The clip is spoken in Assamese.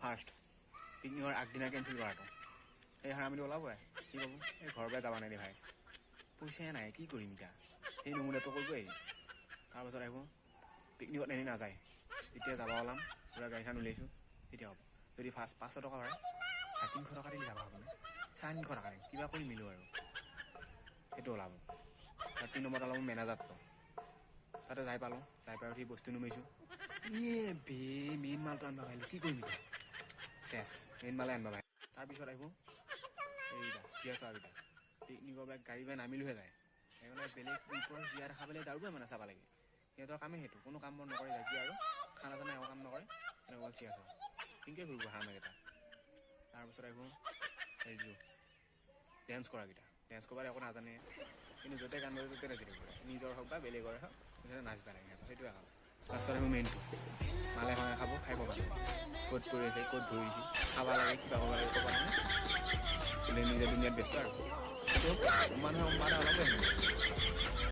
ফাৰ্ষ্ট পিকনিকৰ আগদিনা কেঞ্চেল কৰাটো এই হাৰামিটো ওলাবই কি পাব এই ঘৰৰ পৰা যাব নাই দে ভাই পইচাই নাই কি কৰিম এতিয়া সেই নমুনাটো কৰিবই তাৰপাছত আহিব পিকনিকত এনেই নাযায় তেতিয়া যাব ওলাম পূৰা গাড়ীখন উলিয়াইছোঁ তেতিয়া হ'ব যদি ফাৰ্ষ্ট 500 টকা হয় 300 টকা দিলে যাব হ'বনে 400 টকা দিম কিবা কৰি মিলোঁ আৰু সেইটো ওলাব আৰু 3 নম্বৰত ওলাব মেনেজাৰটো তাতে যাই পালোঁ যাই পাই উঠি বস্তু নুমাইছোঁ বে মেইন মালটো আনিব পাৰিলোঁ কি কৰিম এতিয়া চেছ মেইন মালে আনিব পাৰি তাৰপিছত আহিব এইকেইটা চিয়া চাহকেইটা পিকনিকৰ পৰা গাড়ী পৰা নামিলোহে যায় সেইকাৰণে বেলেগ ওপৰত জীয়া দেখা পালে দাৰুবই মানে চাব লাগে সিহঁতৰ কামেই সেইটো কোনো কাম বৰ নকৰে যায় কি আৰু খানা চানা একো কাম নকৰে এনেকুৱা চিয়া চাহ তেনেকৈ ঘূৰিব হাঁহকেইটা তাৰপিছত আহিব হেৰিটো ডেন্স কৰাকেইটা ডেন্স কৰিব একো নাজানে কিন্তু য'তে গান বাজে ত'তে নাচি থাকিব নিজৰ হওক বা বেলেগৰে হওক সিহঁতে নাচিব লাগে সিহঁতৰ সেইটোৱে কাম লাষ্টত আহিব মেইনটো মালে খাই খাব খাই পাব ক'ত পৰি আছে ক'ত ধৰিছে খাব লাগে কিবা কৰিব লাগে ক'ব লাগে কিন্তু নিজে দুনিয়াত ব্যস্ত আৰু সেইটো মানুহে অলপে